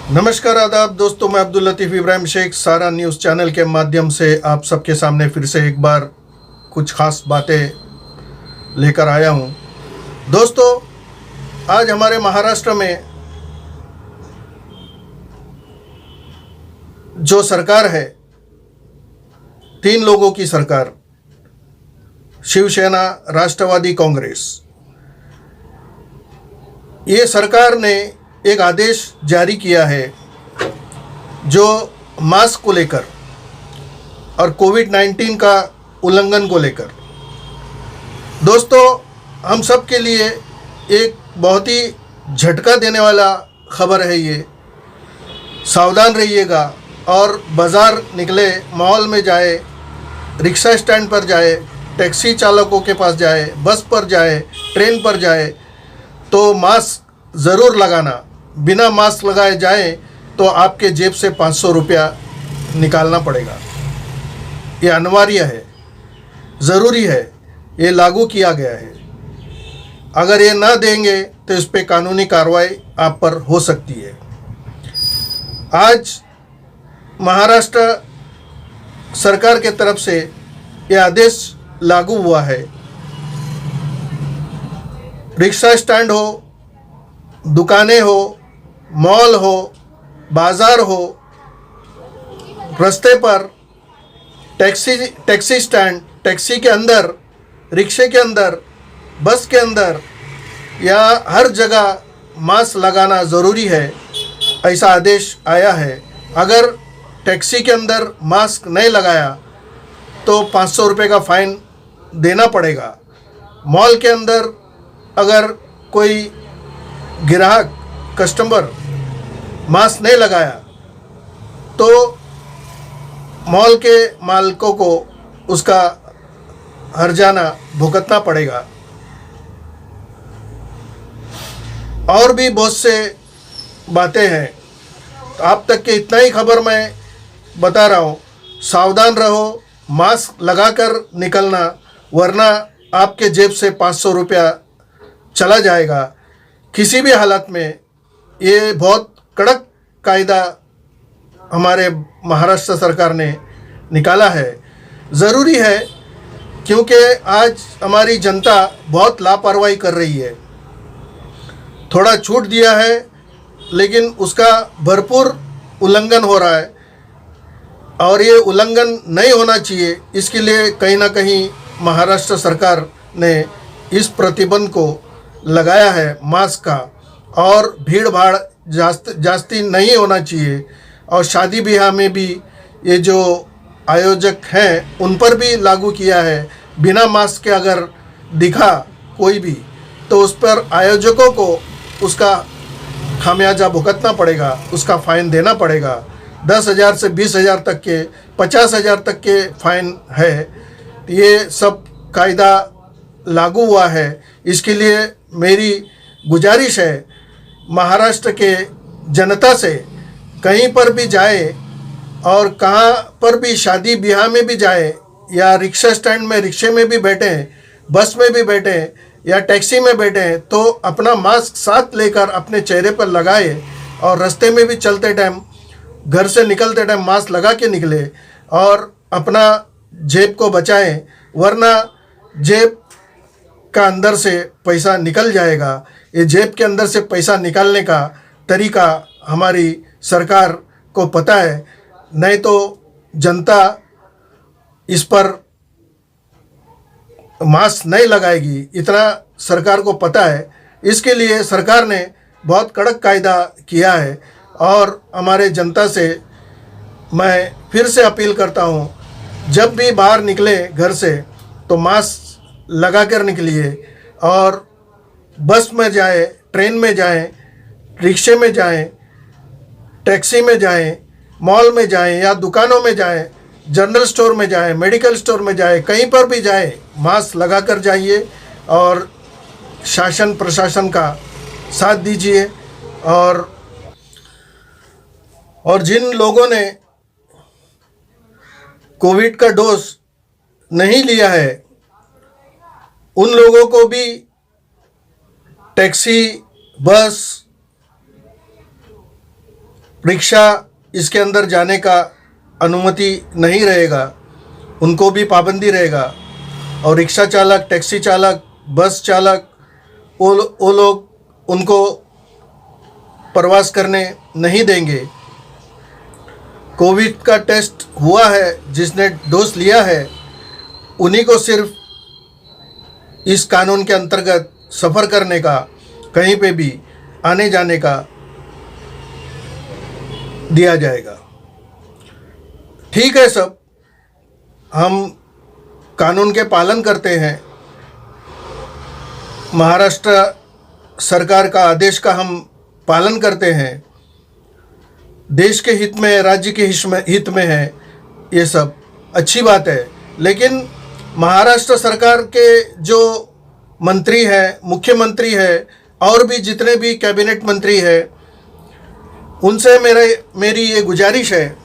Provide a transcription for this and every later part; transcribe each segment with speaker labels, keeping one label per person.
Speaker 1: नमस्कार आदाब दोस्तों, मैं अब्दुल लतीफ़ इब्राहिम शेख सारा न्यूज़ चैनल के माध्यम से आप सबके सामने फिर से एक बार कुछ ख़ास बातें लेकर आया हूं। दोस्तों, आज हमारे महाराष्ट्र में जो सरकार है, 3 लोगों की सरकार, शिवसेना, राष्ट्रवादी कांग्रेस, ये सरकार ने एक आदेश जारी किया है जो मास्क को लेकर और कोविड-19 का उल्लंघन को लेकर। दोस्तों, हम सब के लिए एक बहुत ही झटका देने वाला खबर है ये। सावधान रहिएगा और बाज़ार निकले, मॉल में जाए, रिक्शा स्टैंड पर जाए, टैक्सी चालकों के पास जाए, बस पर जाए, ट्रेन पर जाए तो मास्क ज़रूर लगाना। बिना मास्क लगाए जाए तो आपके जेब से 500 रुपया निकालना पड़ेगा। ये अनिवार्य है, ज़रूरी है, ये लागू किया गया है। अगर ये ना देंगे तो इस पे कानूनी कार्रवाई आप पर हो सकती है। आज महाराष्ट्र सरकार के तरफ से ये आदेश लागू हुआ है। रिक्शा स्टैंड हो, दुकानें हो, मॉल हो, बाज़ार हो, रास्ते पर, टैक्सी स्टैंड, टैक्सी के अंदर, रिक्शे के अंदर, बस के अंदर या हर जगह मास्क लगाना ज़रूरी है, ऐसा आदेश आया है। अगर टैक्सी के अंदर मास्क नहीं लगाया तो 500 रुपये का फ़ाइन देना पड़ेगा। मॉल के अंदर अगर कोई ग्राहक, कस्टमर मास्क नहीं लगाया तो मॉल के मालिकों को उसका हर्जाना भुगतना पड़ेगा। और भी बहुत से बातें हैं, तो आप तक के इतना ही खबर मैं बता रहा हूँ। सावधान रहो, मास्क लगाकर निकलना, वरना आपके जेब से 500 रुपया चला जाएगा किसी भी हालत में। ये बहुत कड़क कायदा हमारे महाराष्ट्र सरकार ने निकाला है। ज़रूरी है क्योंकि आज हमारी जनता बहुत लापरवाही कर रही है। थोड़ा छूट दिया है लेकिन उसका भरपूर उल्लंघन हो रहा है और ये उल्लंघन नहीं होना चाहिए। इसके लिए कहीं ना कहीं महाराष्ट्र सरकार ने इस प्रतिबंध को लगाया है मास्क का। और भीड़ भाड़ जास्ती नहीं होना चाहिए। और शादी ब्याह में भी ये जो आयोजक हैं उन पर भी लागू किया है। बिना मास्क के अगर दिखा कोई भी तो उस पर आयोजकों को उसका खामियाजा भुगतना पड़ेगा, उसका फ़ाइन देना पड़ेगा। 10,000 से 20,000 तक के, 50,000 तक के फ़ाइन है। ये सब कायदा लागू हुआ है। इसके लिए मेरी गुजारिश है महाराष्ट्र के जनता से, कहीं पर भी जाए और कहाँ पर भी शादी ब्याह में भी जाए या रिक्शा स्टैंड में रिक्शे में भी बैठें, बस में भी बैठें या टैक्सी में बैठें तो अपना मास्क साथ लेकर अपने चेहरे पर लगाए और रास्ते में भी चलते टाइम, घर से निकलते टाइम मास्क लगा के निकले और अपना जेब को बचाएं, वरना जेब का अंदर से पैसा निकल जाएगा। ये जेब के अंदर से पैसा निकालने का तरीका हमारी सरकार को पता है, नहीं तो जनता इस पर मास्क नहीं लगाएगी, इतना सरकार को पता है। इसके लिए सरकार ने बहुत कड़क कायदा किया है और हमारे जनता से मैं फिर से अपील करता हूँ, जब भी बाहर निकले घर से तो मास्क लगा कर निकलिए। और बस में जाए, ट्रेन में जाएं, रिक्शे में जाएं, टैक्सी में जाएं, मॉल में जाएं या दुकानों में जाएं, जनरल स्टोर में जाएं, मेडिकल स्टोर में जाएं, कहीं पर भी जाएं, मास्क लगा कर जाइए और शासन प्रशासन का साथ दीजिए। और जिन लोगों ने कोविड का डोज नहीं लिया है उन लोगों को भी टैक्सी, बस, रिक्शा इसके अंदर जाने का अनुमति नहीं रहेगा, उनको भी पाबंदी रहेगा। और रिक्शा चालक, टैक्सी चालक, बस चालक, वो लोग उनको प्रवास करने नहीं देंगे। कोविड का टेस्ट हुआ है, जिसने डोज लिया है, उन्हीं को सिर्फ इस कानून के अंतर्गत सफ़र करने का, कहीं पे भी आने जाने का दिया जाएगा। ठीक है, सब हम कानून के पालन करते हैं। महाराष्ट्र सरकार का आदेश का हम पालन करते हैं। देश के हित में, राज्य के हित में है, ये सब अच्छी बात है। लेकिन महाराष्ट्र सरकार के जो मंत्री हैं, मुख्यमंत्री है, और भी जितने भी कैबिनेट मंत्री हैं, उनसे मेरी ये गुजारिश है,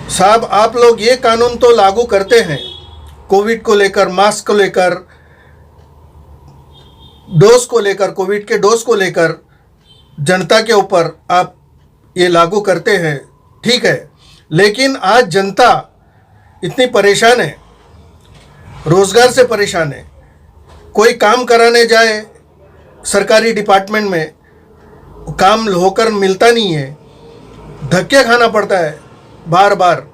Speaker 1: साहब आप लोग ये कानून तो लागू करते हैं, कोविड को लेकर, मास्क को लेकर, डोज को लेकर, कोविड के डोज को लेकर जनता के ऊपर आप ये लागू करते हैं, ठीक है। लेकिन आज जनता इतनी परेशान है, रोज़गार से परेशान है। कोई काम कराने जाए सरकारी डिपार्टमेंट में, काम होकर मिलता नहीं है, धक्के खाना पड़ता है बार बार,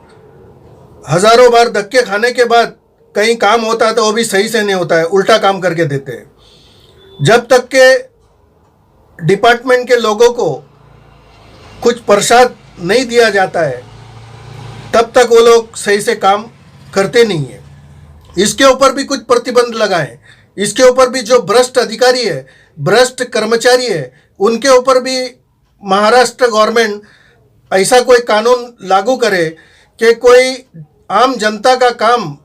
Speaker 1: हज़ारों बार धक्के खाने के बाद कहीं काम होता है तो वो भी सही से नहीं होता है, उल्टा काम करके देते हैं। जब तक के डिपार्टमेंट के लोगों को कुछ प्रसाद नहीं दिया जाता है, तब तक वो लोग सही से काम करते नहीं है। इसके ऊपर भी कुछ प्रतिबंध लगाएं। इसके ऊपर भी जो भ्रष्ट अधिकारी है, भ्रष्ट कर्मचारी है, उनके ऊपर भी महाराष्ट्र गवर्नमेंट ऐसा कोई कानून लागू करे कि कोई आम जनता का काम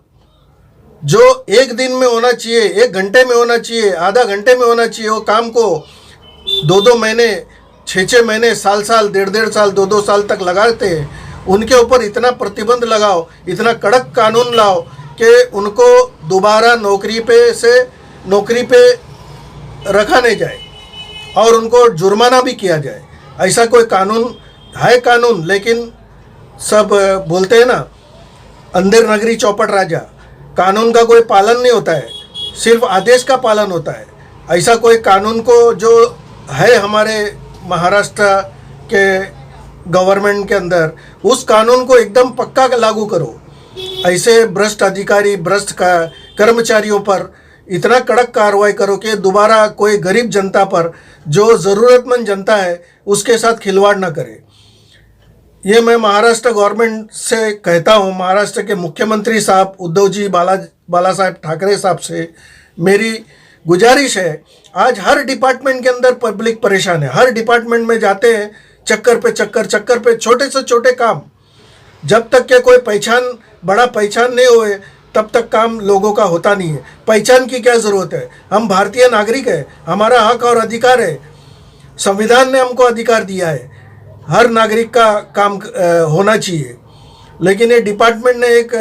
Speaker 1: जो एक दिन में होना चाहिए, एक घंटे में होना चाहिए, आधा घंटे में होना चाहिए, वो काम को 2-2 महीने, 6-6 महीने, साल, 1.5 साल, 2-2 साल तक लगाते हैं। उनके ऊपर इतना प्रतिबंध लगाओ, इतना कड़क कानून लाओ कि उनको दोबारा नौकरी पे रखा नहीं जाए और उनको जुर्माना भी किया जाए। ऐसा कोई कानून है कानून, लेकिन सब बोलते हैं ना, अंधेर नगरी चौपट राजा, कानून का कोई पालन नहीं होता है, सिर्फ आदेश का पालन होता है। ऐसा कोई कानून को जो है हमारे महाराष्ट्र के गवर्नमेंट के अंदर, उस कानून को एकदम पक्का लागू करो। ऐसे भ्रष्ट अधिकारी, भ्रष्ट कर्मचारियों पर इतना कड़क कार्रवाई करो कि दोबारा कोई गरीब जनता पर, जो ज़रूरतमंद जनता है, उसके साथ खिलवाड़ ना करे। ये मैं महाराष्ट्र गवर्नमेंट से कहता हूँ, महाराष्ट्र के मुख्यमंत्री साहब उद्धव जी बाला साहेब ठाकरे साहब से मेरी गुजारिश है। आज हर डिपार्टमेंट के अंदर पब्लिक परेशान है, हर डिपार्टमेंट में जाते हैं, चक्कर पे छोटे से छोटे काम, जब तक के कोई बड़ा पहचान नहीं हुए तब तक काम लोगों का होता नहीं है। पहचान की क्या ज़रूरत है? हम भारतीय नागरिक है, हमारा हक और अधिकार है, संविधान ने हमको अधिकार दिया है, हर नागरिक का काम होना चाहिए। लेकिन ये डिपार्टमेंट ने एक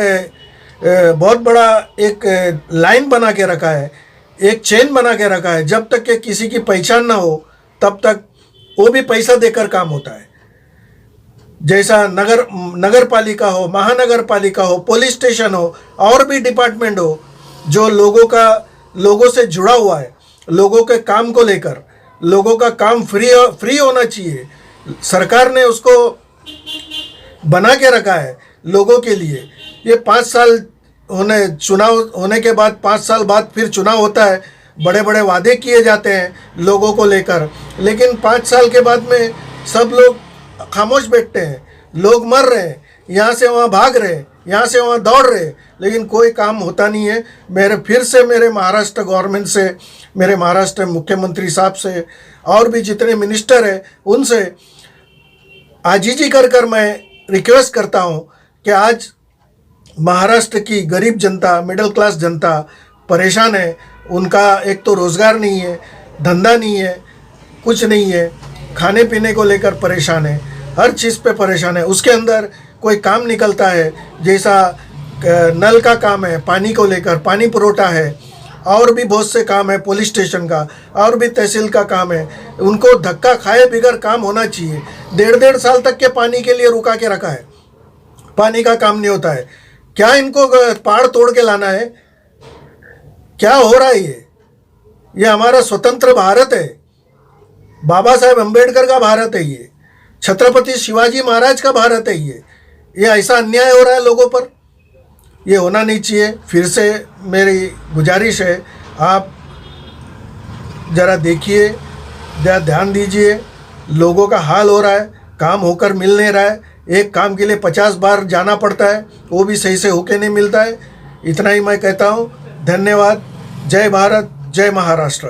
Speaker 1: बहुत बड़ा एक लाइन बना के रखा है, एक चेन बना के रखा है। जब तक के किसी की पहचान ना हो तब तक वो भी पैसा देकर काम होता है। जैसा नगर पालिका हो, महानगर पालिका हो, पुलिस स्टेशन हो, और भी डिपार्टमेंट हो, जो लोगों से जुड़ा हुआ है, लोगों के काम को लेकर, लोगों का काम फ्री होना चाहिए। सरकार ने उसको बना के रखा है लोगों के लिए। ये 5 साल चुनाव होने के बाद 5 साल बाद फिर चुनाव होता है, बड़े बड़े वादे किए जाते हैं लोगों को लेकर, लेकिन 5 साल के बाद में सब लोग खामोश बैठते हैं। लोग मर रहे हैं, यहाँ से वहाँ भाग रहे हैं, यहाँ से वहाँ दौड़ रहे, लेकिन कोई काम होता नहीं है। मेरे महाराष्ट्र गवर्नमेंट से, मेरे महाराष्ट्र मुख्यमंत्री साहब से, और भी जितने मिनिस्टर हैं, उनसे आजीजी कर मैं रिक्वेस्ट करता हूँ कि आज महाराष्ट्र की गरीब जनता, मिडिल क्लास जनता परेशान है। उनका एक तो रोज़गार नहीं है, धंधा नहीं है, कुछ नहीं है, खाने पीने को लेकर परेशान है, हर चीज़ पे परेशान है। उसके अंदर कोई काम निकलता है, जैसा नल का काम है, पानी को लेकर, पानी पुरोठा है, और भी बहुत से काम है, पुलिस स्टेशन का और भी तहसील का काम है, उनको धक्का खाए बिगर काम होना चाहिए। 1.5 साल तक के पानी के लिए रुका के रखा है, पानी का काम नहीं होता है। क्या इनको पहाड़ तोड़ के लाना है? क्या हो रहा है ये हमारा स्वतंत्र भारत है, बाबा साहेब अम्बेडकर का भारत है, ये छत्रपति शिवाजी महाराज का भारत है। ये ऐसा अन्याय हो रहा है लोगों पर, ये होना नहीं चाहिए। फिर से मेरी गुजारिश है, आप ज़रा देखिए, ध्यान दीजिए, लोगों का हाल हो रहा है, काम होकर मिल नहीं रहा है। एक काम के लिए 50 बार जाना पड़ता है, वो भी सही से होके नहीं मिलता है। इतना ही मैं कहता हूँ। धन्यवाद। जय भारत, जय महाराष्ट्र।